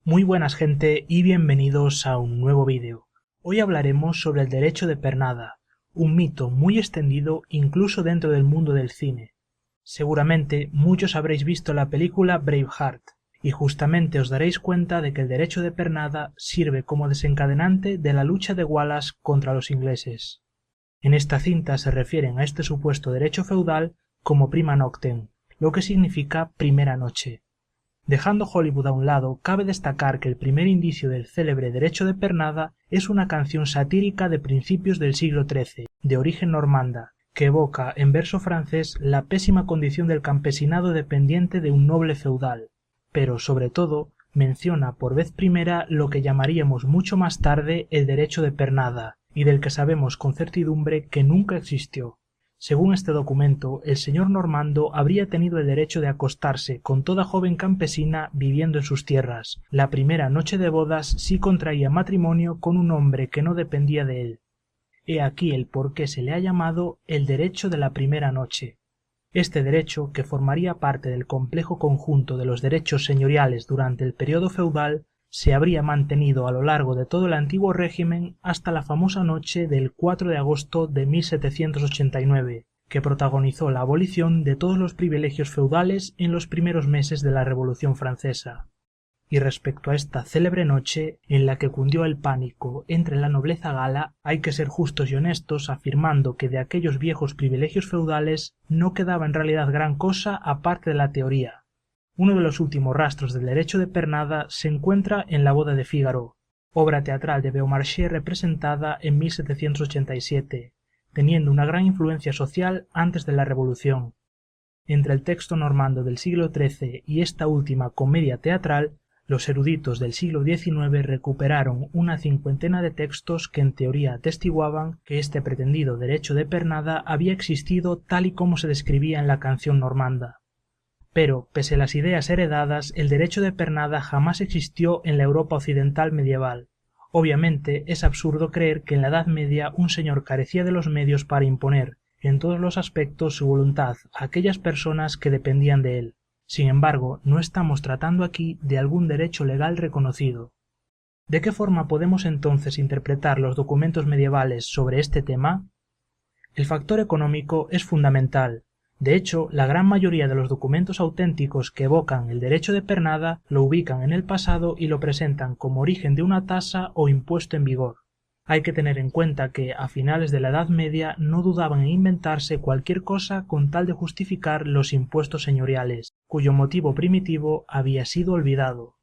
Muy buenas gente y bienvenidos a un nuevo vídeo. Hoy hablaremos sobre el derecho de pernada, un mito muy extendido incluso dentro del mundo del cine. Seguramente muchos habréis visto la película Braveheart, y justamente os daréis cuenta de que el derecho de pernada sirve como desencadenante de la lucha de Wallace contra los ingleses. En esta cinta se refieren a este supuesto derecho feudal como prima noctem, lo que significa primera noche. Dejando Hollywood a un lado, cabe destacar que el primer indicio del célebre derecho de pernada es una canción satírica de principios del siglo XIII, de origen normanda, que evoca en verso francés la pésima condición del campesinado dependiente de un noble feudal, pero sobre todo menciona por vez primera lo que llamaríamos mucho más tarde el derecho de pernada, y del que sabemos con certidumbre que nunca existió. Según este documento, el señor normando habría tenido el derecho de acostarse con toda joven campesina viviendo en sus tierras, la primera noche de bodas si contraía matrimonio con un hombre que no dependía de él. He aquí el por qué se le ha llamado el derecho de la primera noche. Este derecho, que formaría parte del complejo conjunto de los derechos señoriales durante el periodo feudal, se habría mantenido a lo largo de todo el antiguo régimen hasta la famosa noche del 4 de agosto de 1789, que protagonizó la abolición de todos los privilegios feudales en los primeros meses de la Revolución Francesa. Y respecto a esta célebre noche, en la que cundió el pánico entre la nobleza gala, hay que ser justos y honestos afirmando que de aquellos viejos privilegios feudales no quedaba en realidad gran cosa aparte de la teoría. Uno de los últimos rastros del derecho de pernada se encuentra en La boda de Fígaro, obra teatral de Beaumarchais representada en 1787, teniendo una gran influencia social antes de la Revolución. Entre el texto normando del siglo XIII y esta última comedia teatral, los eruditos del siglo XIX recuperaron una cincuentena de textos que en teoría atestiguaban que este pretendido derecho de pernada había existido tal y como se describía en la canción normanda. Pero, pese a las ideas heredadas, el derecho de pernada jamás existió en la Europa occidental medieval. Obviamente, es absurdo creer que en la Edad Media un señor carecía de los medios para imponer, en todos los aspectos, su voluntad a aquellas personas que dependían de él. Sin embargo, no estamos tratando aquí de algún derecho legal reconocido. ¿De qué forma podemos entonces interpretar los documentos medievales sobre este tema? El factor económico es fundamental. De hecho, la gran mayoría de los documentos auténticos que evocan el derecho de pernada lo ubican en el pasado y lo presentan como origen de una tasa o impuesto en vigor. Hay que tener en cuenta que a finales de la Edad Media no dudaban en inventarse cualquier cosa con tal de justificar los impuestos señoriales, cuyo motivo primitivo había sido olvidado.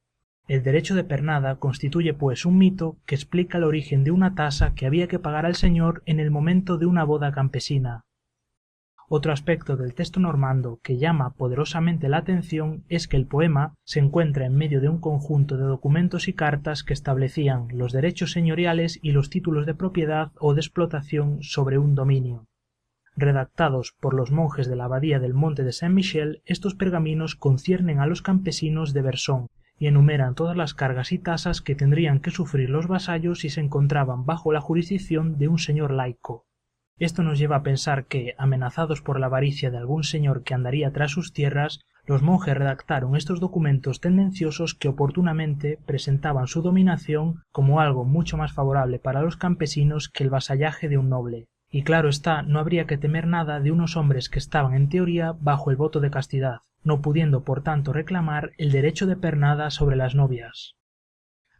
El derecho de pernada constituye pues un mito que explica el origen de una tasa que había que pagar al señor en el momento de una boda campesina. Otro aspecto del texto normando que llama poderosamente la atención es que el poema se encuentra en medio de un conjunto de documentos y cartas que establecían los derechos señoriales y los títulos de propiedad o de explotación sobre un dominio. Redactados por los monjes de la abadía del Monte de Saint-Michel, estos pergaminos conciernen a los campesinos de Bersón y enumeran todas las cargas y tasas que tendrían que sufrir los vasallos si se encontraban bajo la jurisdicción de un señor laico. Esto nos lleva a pensar que, amenazados por la avaricia de algún señor que andaría tras sus tierras, los monjes redactaron estos documentos tendenciosos que oportunamente presentaban su dominación como algo mucho más favorable para los campesinos que el vasallaje de un noble. Y claro está, no habría que temer nada de unos hombres que estaban en teoría bajo el voto de castidad, no pudiendo por tanto reclamar el derecho de pernada sobre las novias.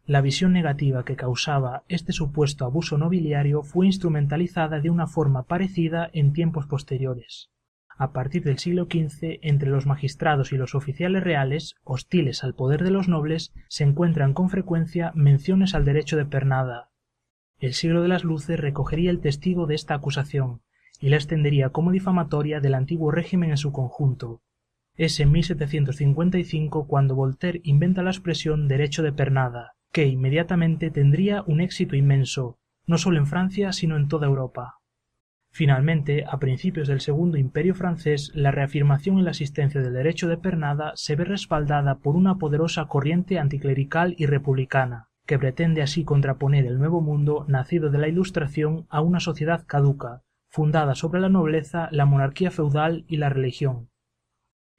La visión negativa que causaba este supuesto abuso nobiliario fue instrumentalizada de una forma parecida en tiempos posteriores. A partir del siglo XV, entre los magistrados y los oficiales reales, hostiles al poder de los nobles, se encuentran con frecuencia menciones al derecho de pernada. El siglo de las luces recogería el testigo de esta acusación y la extendería como difamatoria del antiguo régimen en su conjunto. Es en 1755 cuando Voltaire inventa la expresión derecho de pernada, que inmediatamente tendría un éxito inmenso, no solo en Francia sino en toda Europa. Finalmente, a principios del Segundo Imperio francés, la reafirmación en la existencia del derecho de pernada se ve respaldada por una poderosa corriente anticlerical y republicana, que pretende así contraponer el nuevo mundo nacido de la Ilustración a una sociedad caduca, fundada sobre la nobleza, la monarquía feudal y la religión.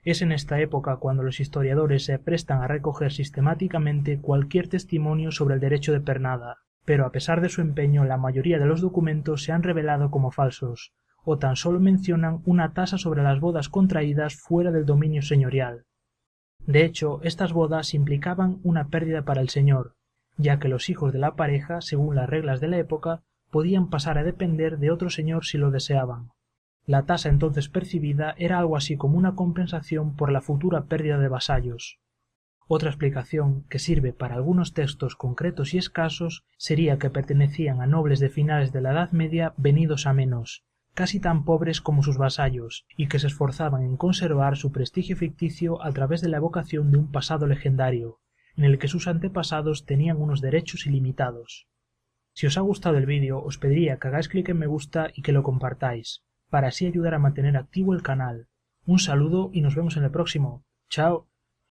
Es en esta época cuando los historiadores se prestan a recoger sistemáticamente cualquier testimonio sobre el derecho de pernada, pero a pesar de su empeño la mayoría de los documentos se han revelado como falsos, o tan solo mencionan una tasa sobre las bodas contraídas fuera del dominio señorial. De hecho, estas bodas implicaban una pérdida para el señor, ya que los hijos de la pareja, según las reglas de la época, podían pasar a depender de otro señor si lo deseaban. La tasa entonces percibida era algo así como una compensación por la futura pérdida de vasallos. Otra explicación, que sirve para algunos textos concretos y escasos, sería que pertenecían a nobles de finales de la Edad Media venidos a menos, casi tan pobres como sus vasallos, y que se esforzaban en conservar su prestigio ficticio a través de la evocación de un pasado legendario, en el que sus antepasados tenían unos derechos ilimitados. Si os ha gustado el vídeo, os pediría que hagáis clic en me gusta y que lo compartáis, para así ayudar a mantener activo el canal. Un saludo y nos vemos en el próximo. ¡Chao!